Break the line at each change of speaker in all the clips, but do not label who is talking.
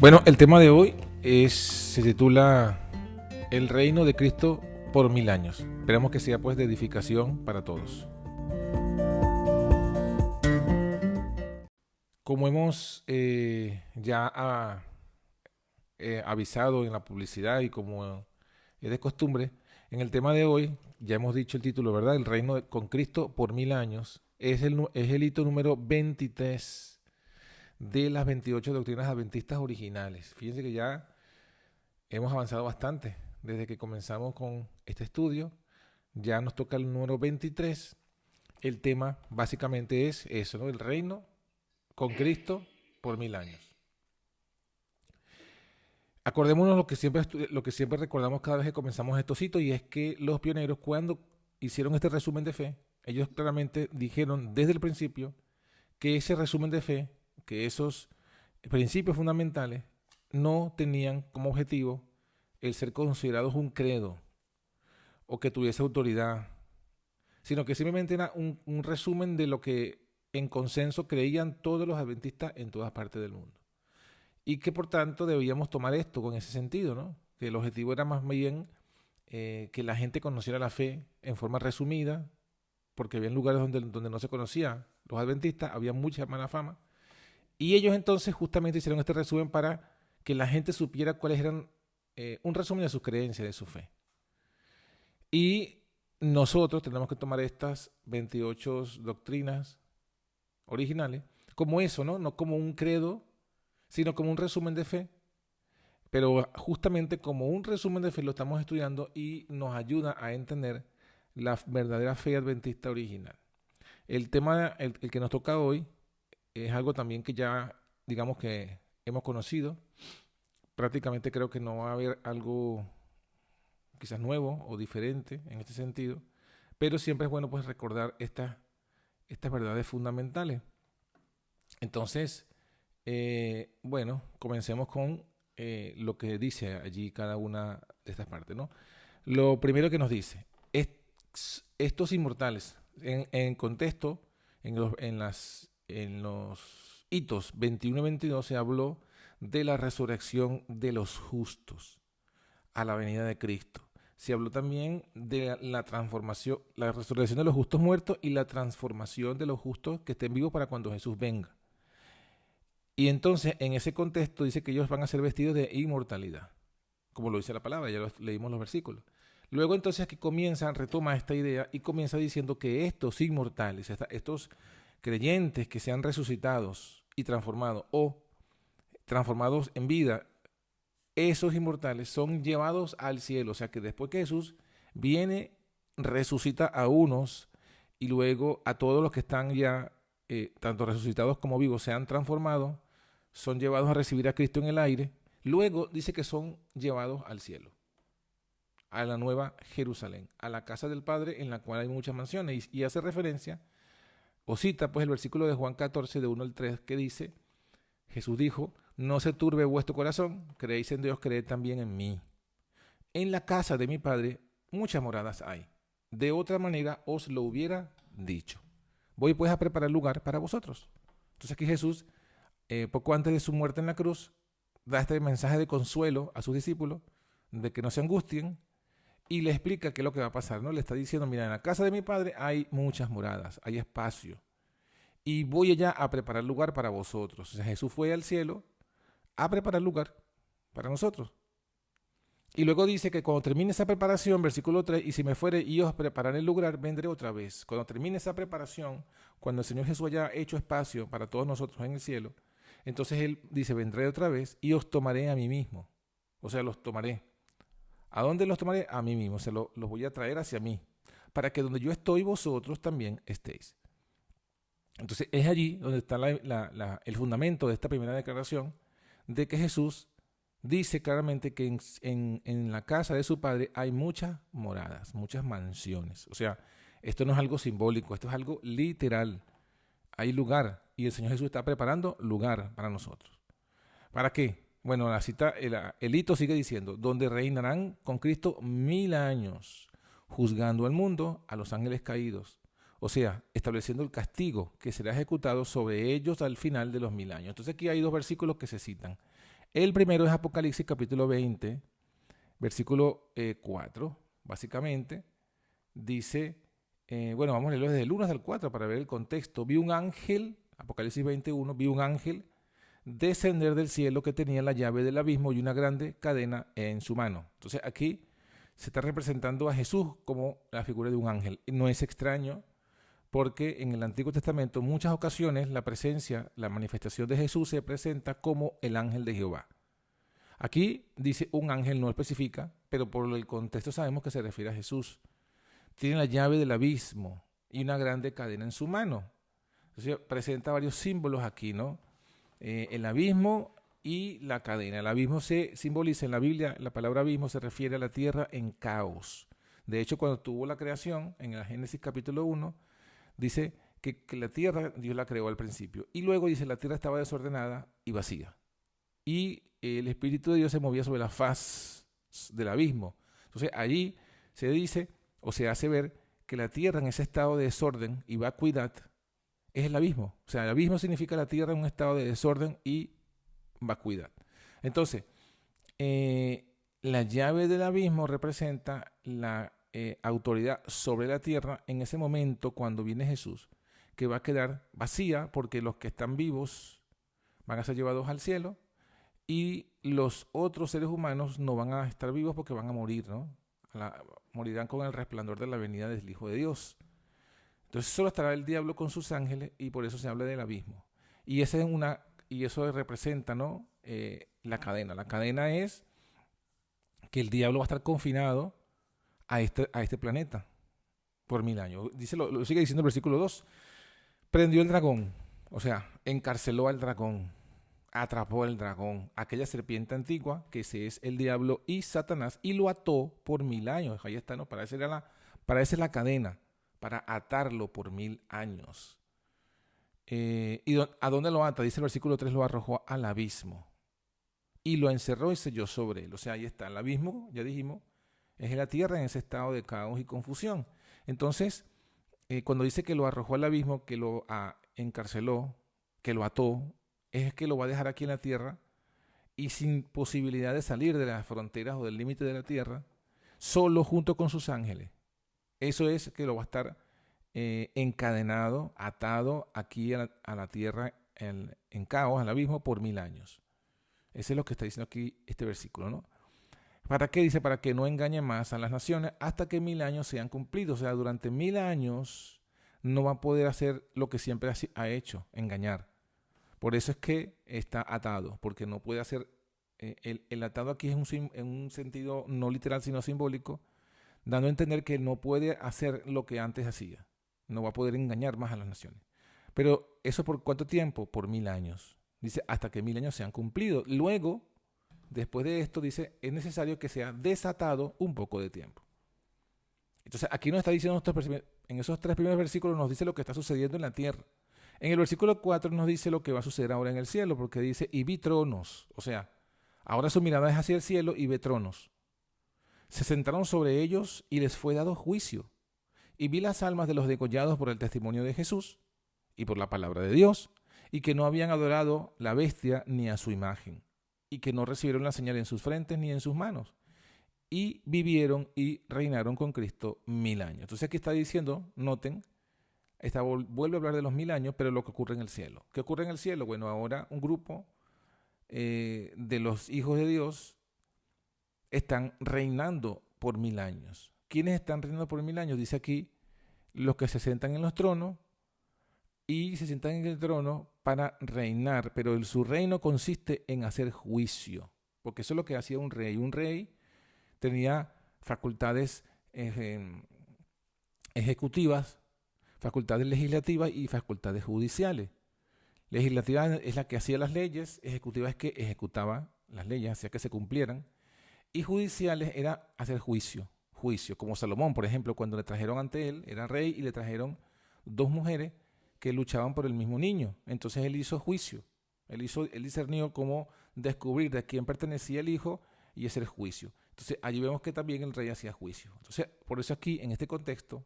Bueno, el tema de hoy se titula El reino de Cristo por 1000 años. Esperamos que sea pues de edificación para todos. Como hemos avisado en la publicidad y como es de costumbre, en el tema de hoy ya hemos dicho el título, ¿verdad? El reino con Cristo por 1000 años. Es el hito número 23 de las 28 doctrinas adventistas originales. Fíjense que ya hemos avanzado bastante desde que comenzamos con este estudio. Ya nos toca el número 23. El tema básicamente es eso, ¿no? El reino con Cristo por 1000 años. Acordémonos lo que siempre recordamos cada vez que comenzamos estos hitos, y es que los pioneros, cuando hicieron este resumen de fe, ellos claramente dijeron desde el principio que ese resumen de fe, que esos principios fundamentales no tenían como objetivo el ser considerados un credo o que tuviese autoridad, sino que simplemente era un resumen de lo que en consenso creían todos los adventistas en todas partes del mundo. Y que por tanto debíamos tomar esto con ese sentido, ¿no? Que el objetivo era más bien que la gente conociera la fe en forma resumida, porque había lugares donde no se conocía los adventistas, había mucha mala fama. Y ellos entonces justamente hicieron este resumen para que la gente supiera cuáles eran un resumen de sus creencias, de su fe. Y nosotros tenemos que tomar estas 28 doctrinas originales como eso, ¿no? No como un credo, sino como un resumen de fe. Pero justamente como un resumen de fe lo estamos estudiando y nos ayuda a entender la verdadera fe adventista original. El tema, el que nos toca hoy, es algo también que ya, digamos que hemos conocido. Prácticamente creo que no va a haber algo quizás nuevo o diferente en este sentido, pero siempre es bueno pues recordar estas verdades fundamentales. Entonces, bueno, comencemos con lo que dice allí cada una de estas partes, ¿no? Lo primero que nos dice, estos inmortales, en contexto, en los hitos 21 y 22 se habló de la resurrección de los justos a la venida de Cristo. Se habló también de la transformación, la resurrección de los justos muertos y la transformación de los justos que estén vivos para cuando Jesús venga. Y entonces, en ese contexto, dice que ellos van a ser vestidos de inmortalidad, como lo dice la palabra, ya leímos los versículos. Luego entonces aquí retoma esta idea y comienza diciendo que estos inmortales, estos creyentes que sean resucitados y transformados o transformados en vida, esos inmortales son llevados al cielo. O sea que después que Jesús viene, resucita a unos y luego a todos los que están ya, tanto resucitados como vivos, se han transformado, son llevados a recibir a Cristo en el aire. Luego dice que son llevados al cielo, a la nueva Jerusalén, a la casa del Padre en la cual hay muchas mansiones. Y hace referencia, o cita pues el versículo de Juan 14, de 1 al 3, que dice, Jesús dijo, no se turbe vuestro corazón, creéis en Dios, creed también en mí. En la casa de mi Padre muchas moradas hay. De otra manera os lo hubiera dicho. Voy pues a preparar lugar para vosotros. Entonces aquí Jesús, poco antes de su muerte en la cruz, da este mensaje de consuelo a sus discípulos, de que no se angustien, y le explica qué es lo que va a pasar, ¿no? Le está diciendo, mira, en la casa de mi Padre hay muchas moradas, hay espacio, y voy allá a preparar lugar para vosotros. O sea, Jesús fue al cielo a preparar lugar para nosotros. Y luego dice que cuando termine esa preparación, versículo 3, y si me fuere y os prepararé el lugar, vendré otra vez. Cuando termine esa preparación, cuando el Señor Jesús haya hecho espacio para todos nosotros en el cielo, entonces Él dice, vendré otra vez y os tomaré a mí mismo. O sea, los tomaré. ¿A dónde los tomaré? A mí mismo. Los voy a traer hacia mí, para que donde yo estoy, vosotros también estéis. Entonces es allí donde está el fundamento de esta primera declaración, de que Jesús dice claramente que en la casa de su Padre hay muchas moradas, muchas mansiones. O sea, esto no es algo simbólico, esto es algo literal. Hay lugar y el Señor Jesús está preparando lugar para nosotros. ¿Para qué? Bueno, la cita, el hito sigue diciendo, donde reinarán con Cristo 1000 años, juzgando al mundo, a los ángeles caídos. O sea, estableciendo el castigo que será ejecutado sobre ellos al final de los 1000 años. Entonces aquí hay dos versículos que se citan. El primero es Apocalipsis capítulo 20, versículo 4, básicamente. Dice, bueno, vamos a leerlo desde el 1 hasta el 4 para ver el contexto. Vi un ángel, Apocalipsis 21, vi un ángel descender del cielo que tenía la llave del abismo y una grande cadena en su mano. Entonces aquí se está representando a Jesús como la figura de un ángel. No es extraño porque en el Antiguo Testamento en muchas ocasiones la presencia, la manifestación de Jesús se presenta como el ángel de Jehová. Aquí dice un ángel, no especifica, pero por el contexto sabemos que se refiere a Jesús. Tiene la llave del abismo y una grande cadena en su mano. Entonces presenta varios símbolos aquí, ¿no? El abismo y la cadena. El abismo se simboliza en la Biblia, la palabra abismo se refiere a la tierra en caos. De hecho, cuando tuvo la creación, en el Génesis capítulo 1, dice que la tierra Dios la creó al principio. Y luego dice la tierra estaba desordenada y vacía. Y el Espíritu de Dios se movía sobre la faz del abismo. Entonces allí se dice o se hace ver que la tierra en ese estado de desorden y vacuidad es el abismo. O sea, el abismo significa la tierra en un estado de desorden y vacuidad. Entonces, la llave del abismo representa la autoridad sobre la tierra en ese momento cuando viene Jesús, que va a quedar vacía porque los que están vivos van a ser llevados al cielo y los otros seres humanos no van a estar vivos porque van a morir, ¿no? Morirán con el resplandor de la venida del Hijo de Dios. Entonces solo estará el diablo con sus ángeles y por eso se habla del abismo. Y eso representa, ¿no? La cadena. La cadena es que el diablo va a estar confinado a este planeta por 1000 años. Lo sigue diciendo el versículo 2. Prendió el dragón, o sea, encarceló al dragón, atrapó al dragón, aquella serpiente antigua, que ese es el diablo y Satanás, y lo ató por 1000 años. Ahí está, ¿no? Para esa es la cadena, para atarlo por 1000 años. ¿A dónde lo ata? Dice el versículo 3, lo arrojó al abismo y lo encerró y selló sobre él. O sea, ahí está, el abismo, ya dijimos, es la tierra en ese estado de caos y confusión. Entonces, cuando dice que lo arrojó al abismo, que lo encarceló, que lo ató, es que lo va a dejar aquí en la tierra y sin posibilidad de salir de las fronteras o del límite de la tierra, solo junto con sus ángeles. Eso es que lo va a estar encadenado, atado aquí a la tierra en caos, al abismo, por 1000 años. Ese es lo que está diciendo aquí este versículo, ¿no? ¿Para qué? Dice, para que no engañe más a las naciones hasta que 1000 años sean cumplidos. O sea, durante 1000 años no va a poder hacer lo que siempre ha hecho, engañar. Por eso es que está atado, porque no puede hacer, el atado aquí es en un sentido no literal, sino simbólico, dando a entender que no puede hacer lo que antes hacía. No va a poder engañar más a las naciones. Pero ¿eso por cuánto tiempo? Por 1000 años. Dice, hasta que 1000 años sean cumplidos. Luego, después de esto, dice, es necesario que sea desatado un poco de tiempo. Entonces, aquí nos está diciendo, en esos 3 primeros versículos nos dice lo que está sucediendo en la tierra. En el versículo 4 nos dice lo que va a suceder ahora en el cielo, porque dice, y vi tronos. O sea, ahora su mirada es hacia el cielo y ve tronos. Se sentaron sobre ellos y les fue dado juicio. Y vi las almas de los degollados por el testimonio de Jesús y por la palabra de Dios, y que no habían adorado la bestia ni a su imagen, y que no recibieron la señal en sus frentes ni en sus manos, y vivieron y reinaron con Cristo 1000 años. Entonces aquí está diciendo, noten, vuelve a hablar de los 1000 años, pero lo que ocurre en el cielo. ¿Qué ocurre en el cielo? Bueno, ahora un grupo de los hijos de Dios están reinando por 1000 años. ¿Quiénes están reinando por 1000 años? Dice aquí, los que se sientan en los tronos y se sientan en el trono para reinar, pero su reino consiste en hacer juicio, porque eso es lo que hacía un rey. Un rey tenía facultades ejecutivas, facultades legislativas y facultades judiciales. Legislativa es la que hacía las leyes, ejecutiva es que ejecutaba las leyes, hacía que se cumplieran, y judiciales era hacer juicio, como Salomón, por ejemplo, cuando le trajeron ante él, era rey y le trajeron 2 mujeres que luchaban por el mismo niño. Entonces él hizo juicio, él discernió cómo descubrir de quién pertenecía el hijo y hacer juicio. Entonces allí vemos que también el rey hacía juicio. Entonces por eso aquí en este contexto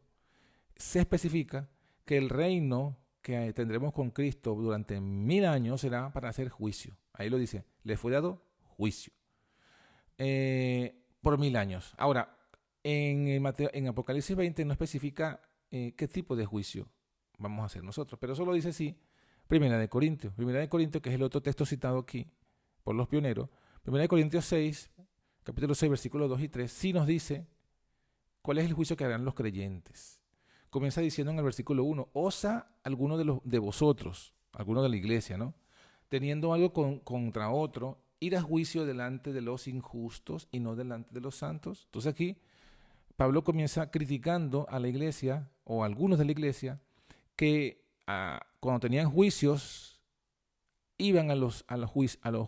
se especifica que el reino que tendremos con Cristo durante 1000 años será para hacer juicio. Ahí lo dice, le fue dado juicio. Por 1000 años. Ahora, en Apocalipsis 20 no especifica qué tipo de juicio vamos a hacer nosotros, pero solo dice sí, Primera de Corintios. Primera de Corintios, que es el otro texto citado aquí por los pioneros. Primera de Corintios 6, capítulo 6, versículos 2 y 3, sí nos dice cuál es el juicio que harán los creyentes. Comienza diciendo en el versículo 1, osa alguno de vosotros, alguno de la iglesia, ¿no? Teniendo algo contra otro, ir a juicio delante de los injustos y no delante de los santos. Entonces aquí Pablo comienza criticando a la iglesia o a algunos de la iglesia que cuando tenían juicios iban a los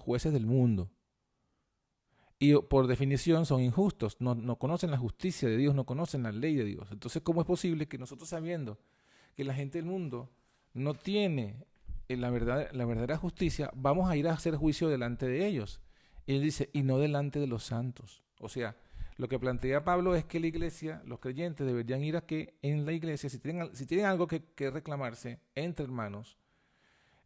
jueces del mundo. Y por definición son injustos, no conocen la justicia de Dios, no conocen la ley de Dios. Entonces, ¿cómo es posible que nosotros, sabiendo que la gente del mundo no tiene la verdadera justicia, vamos a ir a hacer juicio delante de ellos? Y él dice, y no delante de los santos. O sea, lo que plantea Pablo es que la iglesia, los creyentes deberían ir a que en la iglesia, si tienen algo que reclamarse entre hermanos,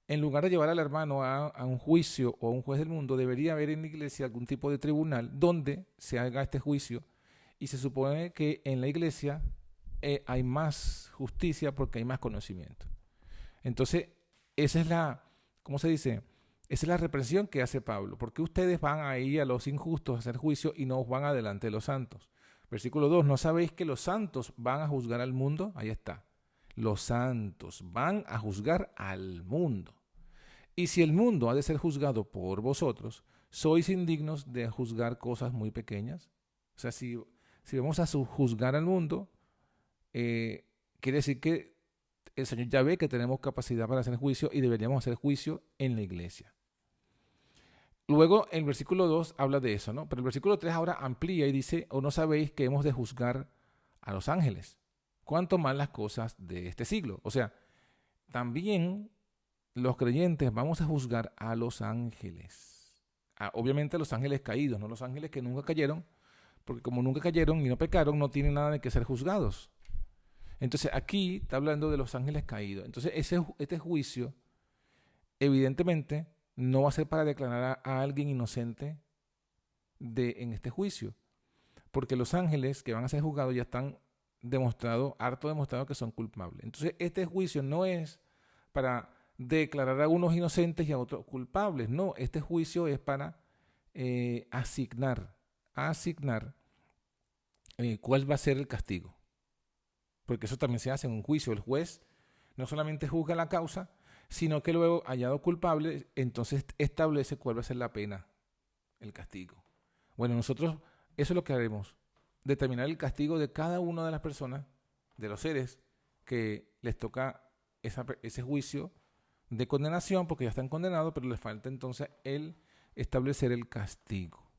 en lugar de llevar al hermano a un juicio o a un juez del mundo, debería haber en la iglesia algún tipo de tribunal donde se haga este juicio. Y se supone que en la iglesia hay más justicia porque hay más conocimiento. Entonces, esa es ¿cómo se dice? Esa es la reprensión que hace Pablo. ¿Por qué ustedes van ahí a los injustos a hacer juicio y no van adelante de los santos? Versículo 2, ¿no sabéis que los santos van a juzgar al mundo? Ahí está. Los santos van a juzgar al mundo. Y si el mundo ha de ser juzgado por vosotros, ¿sois indignos de juzgar cosas muy pequeñas? O sea, si vamos a juzgar al mundo, quiere decir que el Señor ya ve que tenemos capacidad para hacer juicio y deberíamos hacer juicio en la iglesia. Luego, el versículo 2 habla de eso, ¿no? Pero el versículo 3 ahora amplía y dice, ¿o no sabéis que hemos de juzgar a los ángeles? ¿Cuánto más las cosas de este siglo? O sea, también los creyentes vamos a juzgar a los ángeles. Obviamente a los ángeles caídos, no los ángeles que nunca cayeron, porque como nunca cayeron y no pecaron, no tienen nada de que ser juzgados. Entonces aquí está hablando de los ángeles caídos. Entonces este juicio evidentemente no va a ser para declarar a alguien inocente en este juicio, porque los ángeles que van a ser juzgados ya están harto demostrado que son culpables. Entonces este juicio no es para declarar a unos inocentes y a otros culpables. No, este juicio es para asignar cuál va a ser el castigo. Porque eso también se hace en un juicio. El juez no solamente juzga la causa, sino que luego, hallado culpable, entonces establece cuál va a ser la pena, el castigo. Bueno, nosotros eso es lo que haremos, determinar el castigo de cada una de las personas, de los seres que les toca ese juicio de condenación, porque ya están condenados, pero les falta entonces el establecer el castigo.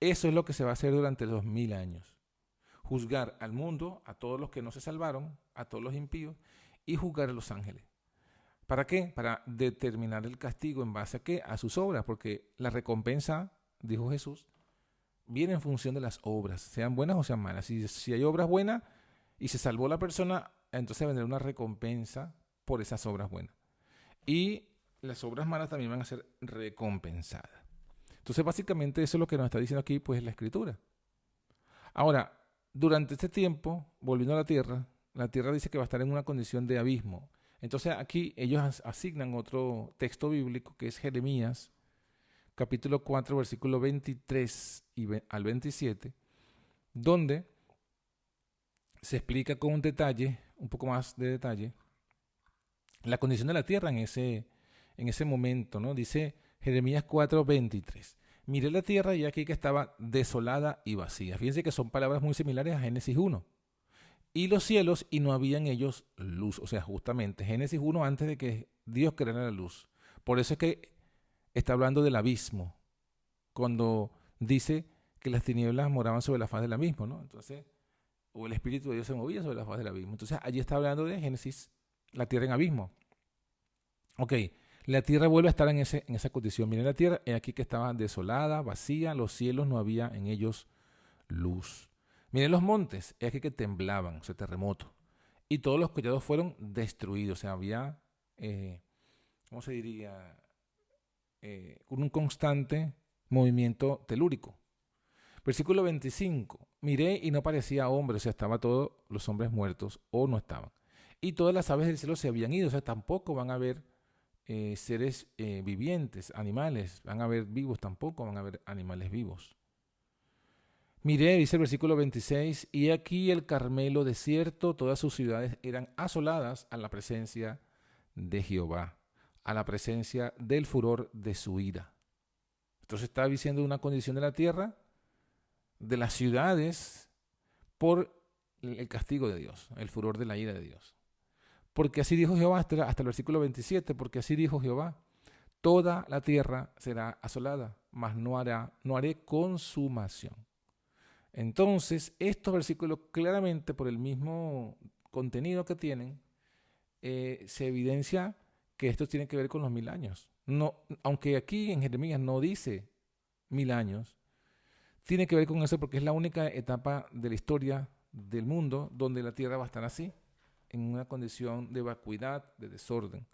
Eso es lo que se va a hacer durante los 1000 años. Juzgar al mundo, a todos los que no se salvaron, a todos los impíos, y juzgar a los ángeles. ¿Para qué? Para determinar el castigo en base a qué? A sus obras, porque la recompensa, dijo Jesús, viene en función de las obras, sean buenas o sean malas. Si hay obras buenas y se salvó la persona, entonces vendrá una recompensa por esas obras buenas. Y las obras malas también van a ser recompensadas. Entonces, básicamente, eso es lo que nos está diciendo aquí, pues, la Escritura. Ahora, durante este tiempo, volviendo a la tierra dice que va a estar en una condición de abismo. Entonces, aquí ellos asignan otro texto bíblico que es Jeremías, capítulo 4, versículo 23 al 27, donde se explica con un detalle, un poco más de detalle, la condición de la tierra en ese momento, ¿no? Dice Jeremías 4, 23. Miré la tierra y aquí que estaba desolada y vacía. Fíjense que son palabras muy similares a Génesis 1. Y los cielos, y no había en ellos luz. O sea, justamente Génesis 1 antes de que Dios creara la luz. Por eso es que está hablando del abismo, cuando dice que las tinieblas moraban sobre la faz del abismo, ¿no? Entonces, o el Espíritu de Dios se movía sobre la faz del abismo. Entonces, allí está hablando de Génesis, la tierra en abismo. Ok, la tierra vuelve a estar en esa condición. Miren la tierra, aquí que estaba desolada, vacía, los cielos, no había en ellos luz. Miren los montes, es aquí que temblaban, o sea, terremoto. Y todos los collados fueron destruidos, o sea, había, ¿cómo se diría? Un constante movimiento telúrico. Versículo 25. Miré y no parecía hombre, o sea, estaban todos los hombres muertos o no estaban. Y todas las aves del cielo se habían ido, o sea, tampoco van a haber seres vivientes, animales, van a haber vivos, tampoco van a haber animales vivos. Miré, dice el versículo 26, y aquí el Carmelo desierto, todas sus ciudades eran asoladas a la presencia de Jehová, a la presencia del furor de su ira. Entonces está diciendo una condición de la tierra, de las ciudades, por el castigo de Dios, el furor de la ira de Dios. Porque así dijo Jehová, hasta el versículo 27, porque así dijo Jehová, toda la tierra será asolada, mas no haré consumación. Entonces, estos versículos claramente, por el mismo contenido que tienen, se evidencia que esto tiene que ver con los 1000 años. No, aunque aquí en Jeremías no dice 1000 años, tiene que ver con eso porque es la única etapa de la historia del mundo donde la tierra va a estar así, en una condición de vacuidad, de desorden.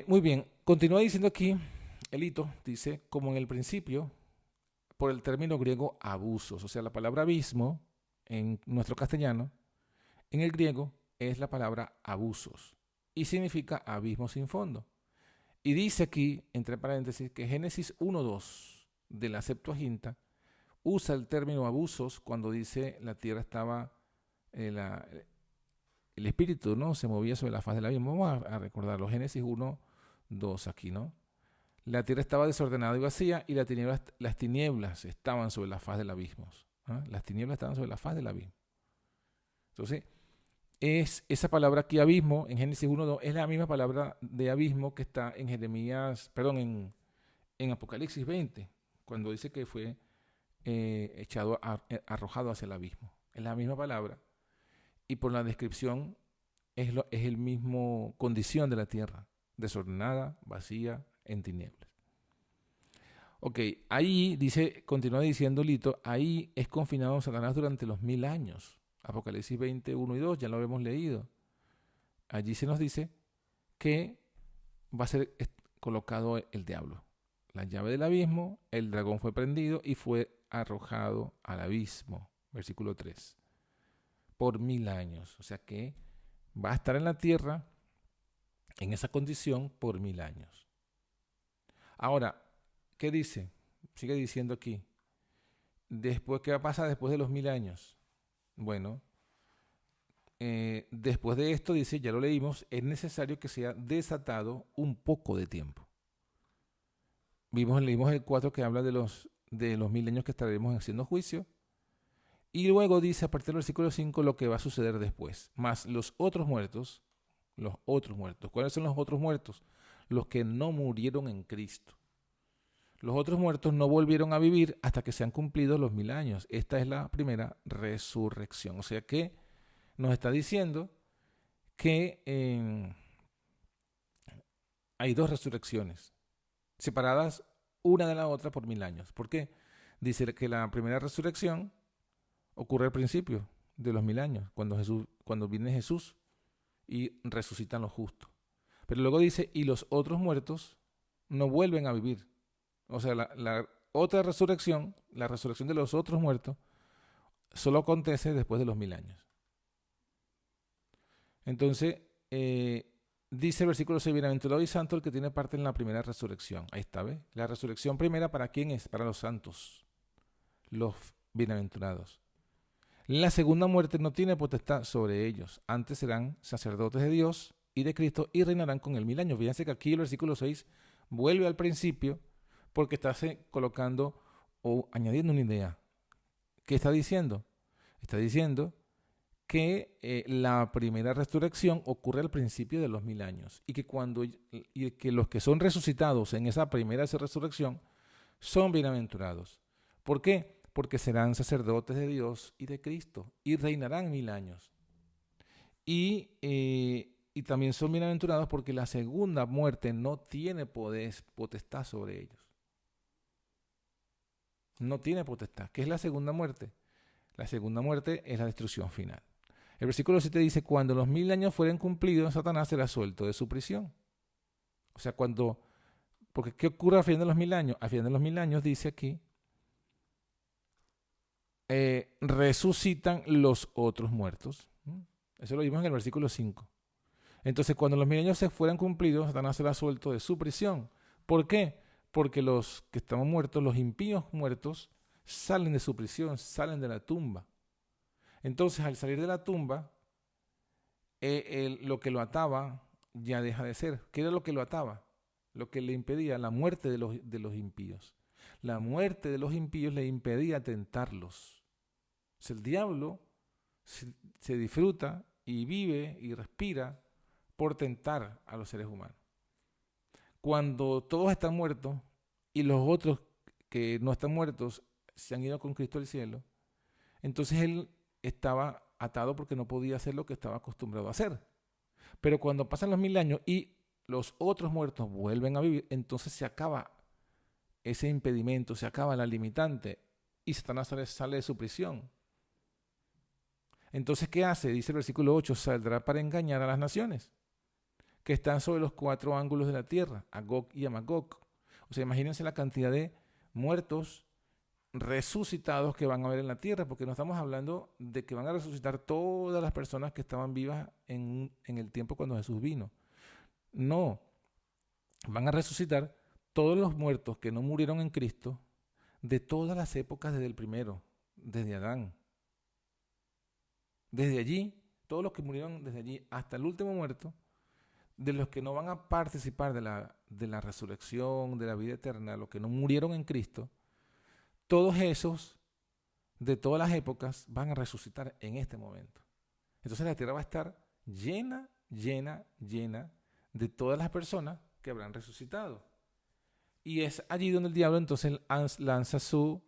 Muy bien, continúa diciendo aquí, Elito dice, como en el principio, por el término griego abusos, o sea, la palabra abismo en nuestro castellano, en el griego es la palabra abusos y significa abismo sin fondo. Y dice aquí, entre paréntesis, que Génesis 1:2 de la Septuaginta usa el término abusos cuando dice la tierra estaba, el espíritu, ¿no?, se movía sobre la faz del abismo. Vamos a recordarlo, Génesis 1:2 aquí, ¿no? La tierra estaba desordenada y vacía y las tinieblas estaban sobre la faz del abismo. ¿Ah? Las tinieblas estaban sobre la faz del abismo. Entonces, es esa palabra aquí, abismo, en Génesis 1:2, es la misma palabra de abismo que está en en Apocalipsis 20, cuando dice que fue arrojado hacia el abismo. Es la misma palabra y por la descripción es el mismo condición de la tierra, desordenada, vacía, en tinieblas. Ok, ahí dice, continúa diciendo Lito, ahí es confinado Satanás durante los 1000 años. Apocalipsis 20, 1 y 2, ya lo hemos leído. Allí se nos dice que va a ser colocado el diablo. La llave del abismo, el dragón fue prendido y fue arrojado al abismo. Versículo 3. Por 1000 años. O sea que va a estar en la tierra en esa condición por 1000 años. Ahora, ¿qué dice? Sigue diciendo aquí. Después, ¿qué va a pasar después de los 1000 años? Bueno, después de esto, dice, ya lo leímos, es necesario que sea desatado un poco de tiempo. Leímos el 4 que habla de los 1000 años que estaremos haciendo juicio. Y luego dice a partir del versículo 5 lo que va a suceder después. Más los otros muertos. ¿Cuáles son los otros muertos? Los que no murieron en Cristo. Los otros muertos no volvieron a vivir hasta que se han cumplido los 1000 años. Esta es la primera resurrección. O sea que nos está diciendo que hay dos resurrecciones, separadas una de la otra por 1000 años. ¿Por qué? Dice que la primera resurrección ocurre al principio de los 1000 años, cuando viene Jesús y resucitan los justos. Pero luego dice, y los otros muertos no vuelven a vivir. O sea, la otra resurrección, la resurrección de los otros muertos, solo acontece después de los 1000 años. Entonces, dice el versículo 6, bienaventurado y santo el que tiene parte en la primera resurrección. Ahí está, ¿ves? La resurrección primera, ¿para quién es? Para los santos, los bienaventurados. La segunda muerte no tiene potestad sobre ellos. Antes serán sacerdotes de Dios y de Cristo y reinarán con él 1000 años. Fíjense que aquí el versículo 6 vuelve al principio porque está colocando o añadiendo una idea. ¿Qué está diciendo? Está diciendo que la primera resurrección ocurre al principio de los 1000 años y que los que son resucitados en esa primera resurrección son bienaventurados. ¿Por qué? Porque serán sacerdotes de Dios y de Cristo y reinarán 1000 años. Y también son bienaventurados porque la segunda muerte no tiene potestad sobre ellos. No tiene potestad. ¿Qué es la segunda muerte? La segunda muerte es la destrucción final. El versículo 7 dice, cuando los 1000 años fueren cumplidos, Satanás será suelto de su prisión. O sea, cuando Porque ¿qué ocurre al final de los 1000 años? Al final de los 1000 años dice aquí, resucitan los otros muertos. Eso lo vimos en el versículo 5. Entonces, cuando los 1000 años se fueran cumplidos, Satanás será suelto de su prisión. ¿Por qué? Porque los que estamos muertos, los impíos muertos, salen de su prisión, salen de la tumba. Entonces, al salir de la tumba, lo que lo ataba ya deja de ser. ¿Qué era lo que lo ataba? Lo que le impedía, la muerte de los impíos. La muerte de los impíos le impedía tentarlos. O sea, el diablo se disfruta y vive y respira por tentar a los seres humanos. Cuando todos están muertos y los otros que no están muertos se han ido con Cristo al cielo, entonces él estaba atado porque no podía hacer lo que estaba acostumbrado a hacer. Pero cuando pasan los 1000 años y los otros muertos vuelven a vivir, entonces se acaba ese impedimento, se acaba la limitante y Satanás sale de su prisión. Entonces, ¿qué hace? Dice el versículo 8, saldrá para engañar a las naciones que están sobre los 4 ángulos de la tierra, a Gog y a Magog. O sea, imagínense la cantidad de muertos resucitados que van a haber en la tierra, porque no estamos hablando de que van a resucitar todas las personas que estaban vivas en el tiempo cuando Jesús vino. No, van a resucitar todos los muertos que no murieron en Cristo de todas las épocas desde el primero, desde Adán. Desde allí, todos los que murieron desde allí hasta el último muerto, de los que no van a participar de la resurrección, de la vida eterna, los que no murieron en Cristo, todos esos de todas las épocas van a resucitar en este momento. Entonces la tierra va a estar llena, llena, llena de todas las personas que habrán resucitado. Y es allí donde el diablo entonces lanza su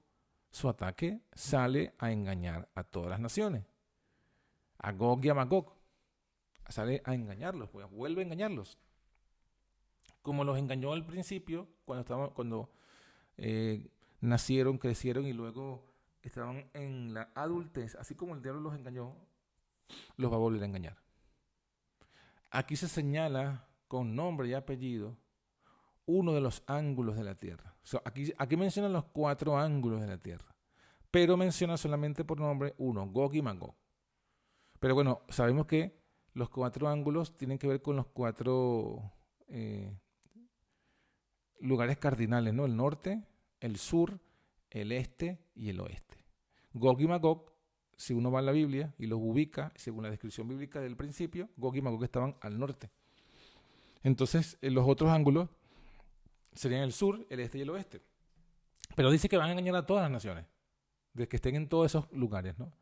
ataque, sale a engañar a todas las naciones. A Gog y a Magog. Sale a engañarlos, pues, vuelve a engañarlos. Como los engañó al principio, cuando nacieron, crecieron y luego estaban en la adultez, así como el diablo los engañó, los va a volver a engañar. Aquí se señala con nombre y apellido uno de los ángulos de la tierra. O sea, aquí menciona los 4 ángulos de la tierra, pero menciona solamente por nombre uno, Gog y Magog. Pero bueno, sabemos que los 4 ángulos tienen que ver con los 4 lugares cardinales, ¿no? El norte, el sur, el este y el oeste. Gog y Magog, si uno va a la Biblia y los ubica, según la descripción bíblica del principio, Gog y Magog estaban al norte. Entonces, los otros ángulos serían el sur, el este y el oeste. Pero dice que van a engañar a todas las naciones, de que estén en todos esos lugares, ¿no?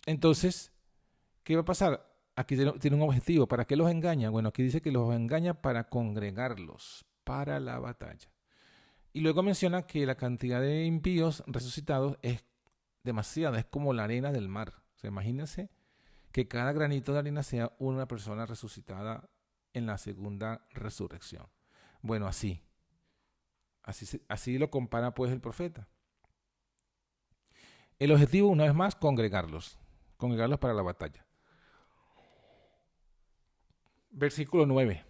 Entonces, ¿qué va a pasar? Aquí tiene un objetivo. ¿Para qué los engaña? Bueno, aquí dice que los engaña para congregarlos para la batalla. Y luego menciona que la cantidad de impíos resucitados es demasiada, es como la arena del mar. O sea, imagínense que cada granito de arena sea una persona resucitada en la segunda resurrección. Bueno, así lo compara pues el profeta. El objetivo, una vez más, congregarlos para la batalla. Versículo 9.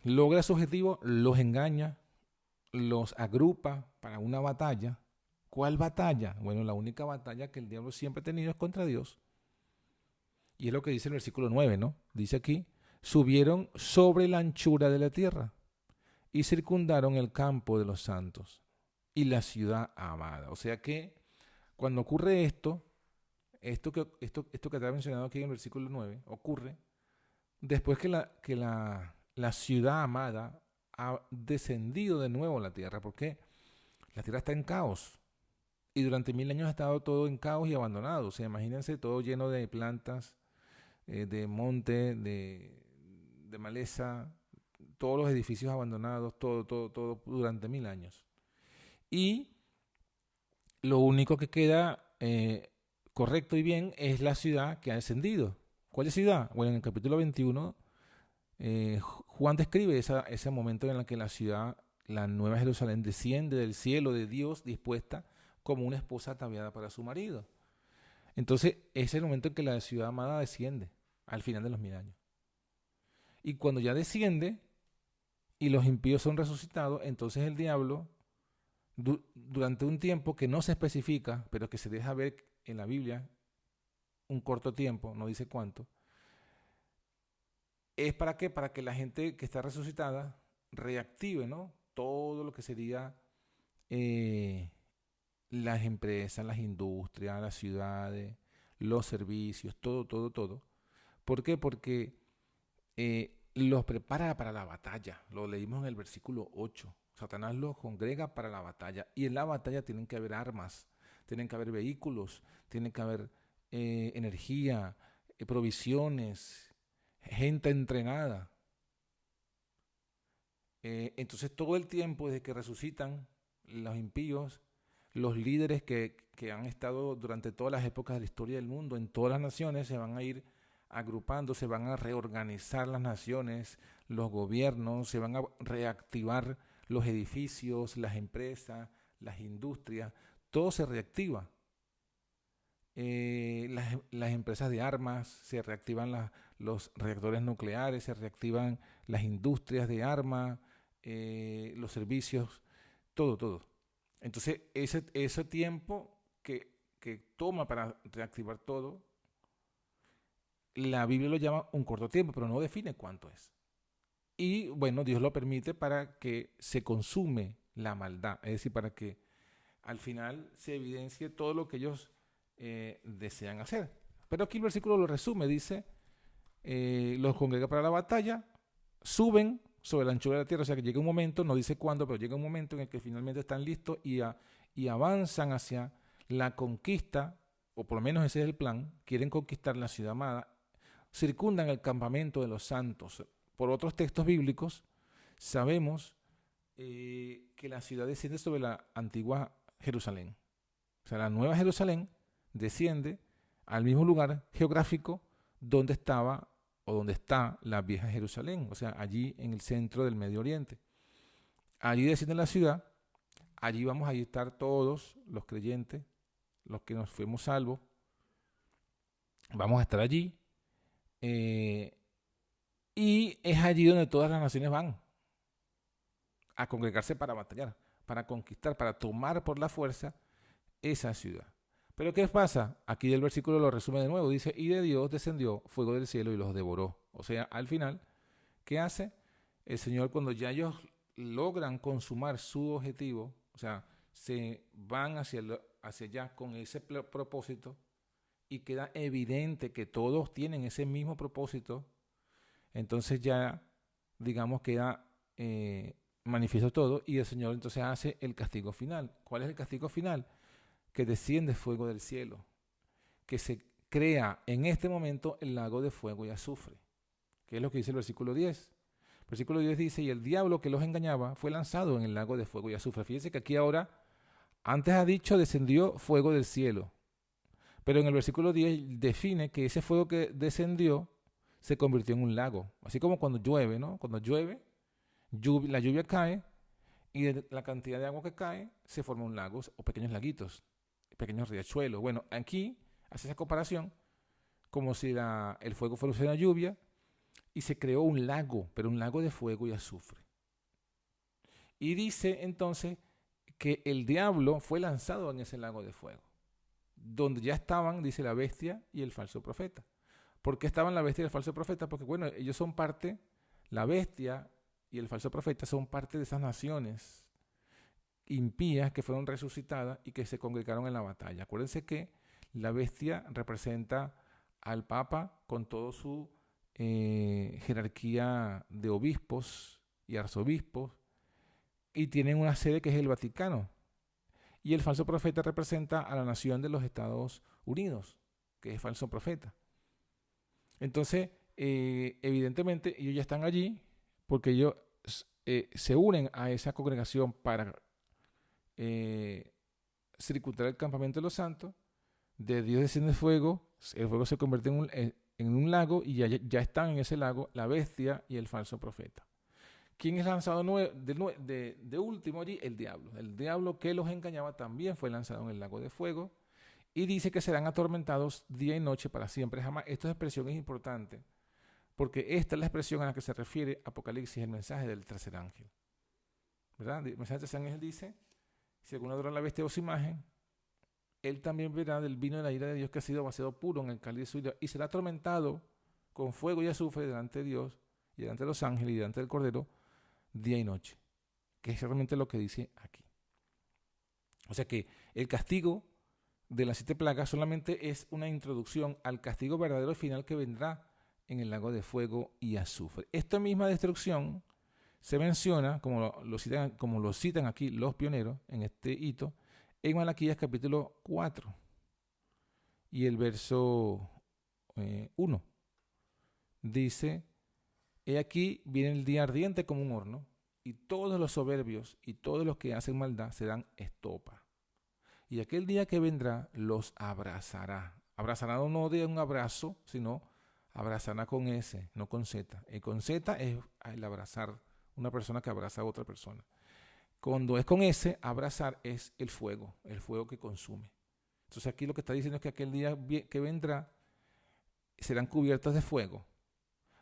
Logra su objetivo, los engaña, los agrupa para una batalla. ¿Cuál batalla? Bueno, la única batalla que el diablo siempre ha tenido es contra Dios. Y es lo que dice el versículo 9, ¿no? Dice aquí, subieron sobre la anchura de la tierra y circundaron el campo de los santos y la ciudad amada. O sea que cuando ocurre esto que está mencionado aquí en el versículo 9, ocurre después que la ciudad amada ha descendido de nuevo a la tierra, porque la tierra está en caos. Y durante 1000 años ha estado todo en caos y abandonado. O sea, imagínense todo lleno de plantas, de monte, de maleza, todos los edificios abandonados, todo durante 1000 años. Y lo único que queda correcto y bien es la ciudad que ha descendido. ¿Cuál es ciudad? Bueno, en el capítulo 21, Juan describe ese momento en el que la ciudad, la Nueva Jerusalén, desciende del cielo de Dios dispuesta como una esposa ataviada para su marido. Entonces, ese es el momento en que la ciudad amada desciende al final de los 1000 años. Y cuando ya desciende y los impíos son resucitados, entonces el diablo, durante un tiempo que no se especifica, pero que se deja ver en la Biblia, un corto tiempo, no dice cuánto, ¿es para qué? Para que la gente que está resucitada reactive, ¿no? Todo lo que sería eh, las empresas, las industrias, las ciudades, los servicios, todo, todo, todo. ¿Por qué? Porque los prepara para la batalla. Lo leímos en el versículo 8. Satanás los congrega para la batalla. Y en la batalla tienen que haber armas, tienen que haber vehículos, tienen que haber energía, provisiones, gente entrenada. Entonces todo el tiempo desde que resucitan los impíos, los líderes que han estado durante todas las épocas de la historia del mundo, en todas las naciones, se van a ir agrupando, se van a reorganizar las naciones, los gobiernos, se van a reactivar los edificios, las empresas, las industrias, todo se reactiva. Las empresas de armas, se reactivan los reactores nucleares, se reactivan las industrias de armas, los servicios, todo, todo. Entonces, ese tiempo que toma para reactivar todo, la Biblia lo llama un corto tiempo, pero no define cuánto es. Y bueno, Dios lo permite para que se consume la maldad, es decir, para que al final se evidencie todo lo que ellos desean hacer. Pero aquí el versículo lo resume, dice, los congrega para la batalla, suben sobre la anchura de la tierra, o sea que llega un momento, no dice cuándo, pero llega un momento en el que finalmente están listos y avanzan hacia la conquista, o por lo menos ese es el plan, quieren conquistar la ciudad amada, circundan el campamento de los santos. Por otros textos bíblicos sabemos que la ciudad desciende sobre la antigua Jerusalén. O sea, la nueva Jerusalén desciende al mismo lugar geográfico donde estaba o donde está la vieja Jerusalén, o sea, allí en el centro del Medio Oriente. Allí desciende la ciudad, allí vamos a estar todos los creyentes, los que nos fuimos salvos, vamos a estar allí, y es allí donde todas las naciones van a congregarse para batallar, para conquistar, para tomar por la fuerza esa ciudad. Pero ¿qué pasa? Aquí el versículo lo resume de nuevo. Dice, y de Dios descendió fuego del cielo y los devoró. O sea, al final, ¿qué hace? El Señor, cuando ya ellos logran consumar su objetivo, o sea, se van hacia allá con ese propósito y queda evidente que todos tienen ese mismo propósito, entonces ya, digamos, queda manifiesto todo y el Señor entonces hace el castigo final. ¿Cuál es el castigo final? Que desciende fuego del cielo, que se crea en este momento el lago de fuego y azufre, que es lo que dice el versículo 10. El versículo 10 dice, y el diablo que los engañaba fue lanzado en el lago de fuego y azufre. Fíjense que aquí ahora, antes ha dicho descendió fuego del cielo, pero en el versículo 10 define que ese fuego que descendió se convirtió en un lago. Así como cuando llueve, ¿no? Cuando llueve, la lluvia cae y de la cantidad de agua que cae se forman un lago o pequeños laguitos, pequeños riachuelos. Bueno, aquí hace esa comparación como si el fuego fuera una lluvia y se creó un lago, pero un lago de fuego y azufre. Y dice entonces que el diablo fue lanzado en ese lago de fuego, donde ya estaban, dice la bestia y el falso profeta. ¿Por qué estaban la bestia y el falso profeta? Porque bueno, ellos son parte, la bestia y el falso profeta son parte de esas naciones impías que fueron resucitadas y que se congregaron en la batalla. Acuérdense que la bestia representa al Papa con toda su jerarquía de obispos y arzobispos y tienen una sede que es el Vaticano. Y el falso profeta representa a la nación de los Estados Unidos, que es falso profeta. Entonces, evidentemente, ellos ya están allí porque ellos se unen a esa congregación para circundar el campamento de los santos. De Dios desciende fuego, el fuego se convierte en un lago y ya están en ese lago la bestia y el falso profeta. ¿Quién es lanzado de último allí? El diablo. El diablo que los engañaba también fue lanzado en el lago de fuego y dice que serán atormentados día y noche para siempre jamás. Esta expresión es importante porque esta es la expresión a la que se refiere Apocalipsis, el mensaje del tercer ángel. ¿Verdad? El mensaje del tercer ángel dice, si alguno adora la bestia o su imagen, él también verá del vino de la ira de Dios que ha sido vaciado puro en el cáliz de su ira y será atormentado con fuego y azufre delante de Dios y delante de los ángeles y delante del Cordero día y noche, que es realmente lo que dice aquí. O sea que el castigo de las 7 plagas solamente es una introducción al castigo verdadero final que vendrá en el lago de fuego y azufre. Esta misma destrucción se menciona, como lo citan aquí los pioneros en este hito, en Malaquías capítulo 4 y el verso 1. Dice, he aquí viene el día ardiente como un horno, y todos los soberbios y todos los que hacen maldad serán estopa. Y aquel día que vendrá los abrazará. Abrazará no de un abrazo, sino abrazará con S, no con Z. Y con Z es el abrazar, una persona que abraza a otra persona. Cuando es con S, abrazar es el fuego que consume. Entonces aquí lo que está diciendo es que aquel día que vendrá serán cubiertos de fuego.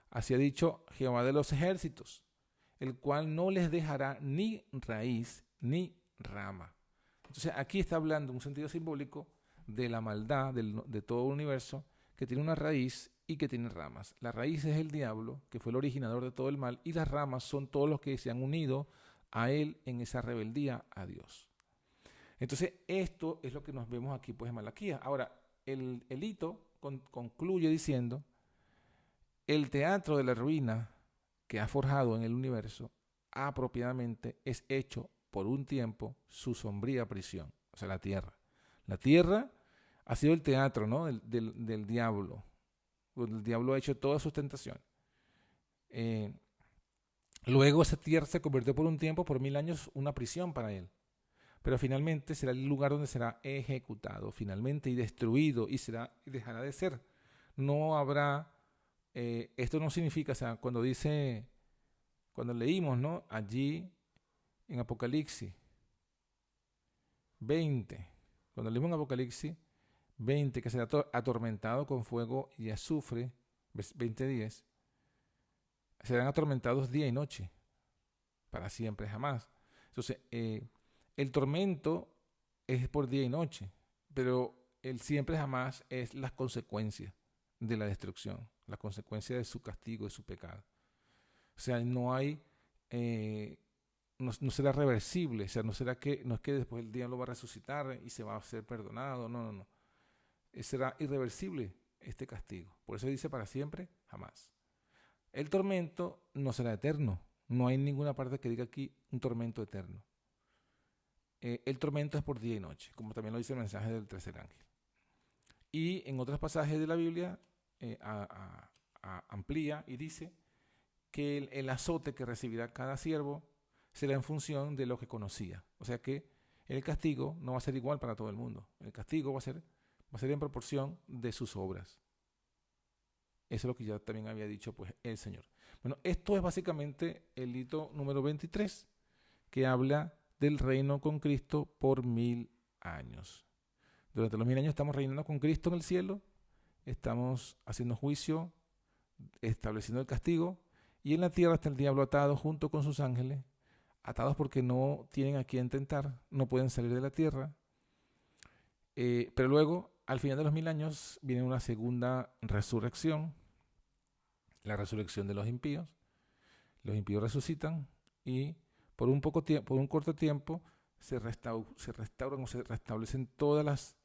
Así ha dicho Jehová de los ejércitos, el cual no les dejará ni raíz ni rama. Entonces aquí está hablando en un sentido simbólico de la maldad de todo el universo, que tiene una raíz y que tiene ramas. La raíz es el diablo, que fue el originador de todo el mal, y las ramas son todos los que se han unido a él en esa rebeldía a Dios. Entonces esto es lo que nos vemos aquí pues en Malaquías. Ahora el hito concluye diciendo, el teatro de la ruina que ha forjado en el universo apropiadamente es hecho por un tiempo su sombría prisión, o sea, la tierra. La tierra ha sido el teatro, ¿no? del diablo. El diablo ha hecho todas sus tentaciones. Luego esa tierra se convirtió por un tiempo, por 1000 años, una prisión para él. Pero finalmente será el lugar donde será ejecutado, finalmente, y destruido, y dejará de ser. No habrá, esto no significa, o sea, cuando leímos, ¿no? Allí en Apocalipsis 20, cuando leímos en Apocalipsis 20, que será atormentado con fuego y azufre, 20:10, serán atormentados día y noche, para siempre, jamás. Entonces, el tormento es por día y noche, pero el siempre jamás es las consecuencias de la destrucción, la consecuencia de su castigo, de su pecado. O sea, no hay, no será reversible, o sea, no es que después el diablo va a resucitar y se va a ser perdonado, no. Será irreversible este castigo. Por eso dice para siempre, jamás. El tormento no será eterno. No hay ninguna parte que diga aquí un tormento eterno. El tormento es por día y noche, como también lo dice el mensaje del tercer ángel. Y en otros pasajes de la Biblia amplía y dice que el azote que recibirá cada siervo será en función de lo que conocía. O sea que el castigo no va a ser igual para todo el mundo. El castigo va a ser en proporción de sus obras. Eso es lo que ya también había dicho pues el Señor. Bueno, esto es básicamente el hito número 23, que habla del reino con Cristo por 1000 años. Durante los 1000 años estamos reinando con Cristo en el cielo, estamos haciendo juicio, estableciendo el castigo, y en la tierra está el diablo atado junto con sus ángeles, atados porque no tienen a quién tentar, no pueden salir de la tierra. Pero luego, al final de los 1000 años, viene una segunda resurrección, la resurrección de los impíos. Los impíos resucitan y por un corto tiempo se restauran o se restablecen todas las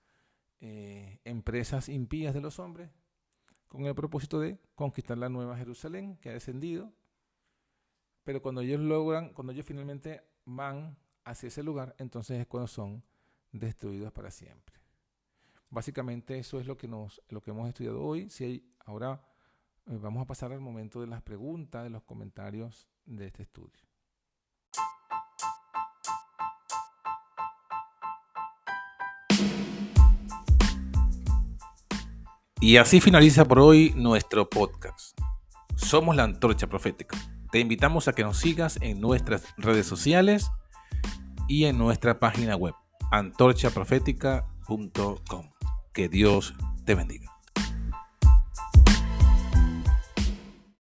empresas impías de los hombres con el propósito de conquistar la nueva Jerusalén que ha descendido. Pero cuando ellos finalmente van hacia ese lugar, entonces es cuando son destruidos para siempre. Básicamente eso es lo que hemos estudiado hoy. Ahora vamos a pasar al momento de las preguntas, de los comentarios de este estudio. Y así finaliza por hoy nuestro podcast. Somos la Antorcha Profética. Te invitamos a que nos sigas en nuestras redes sociales y en nuestra página web, antorchaprofética.com. Que Dios te bendiga.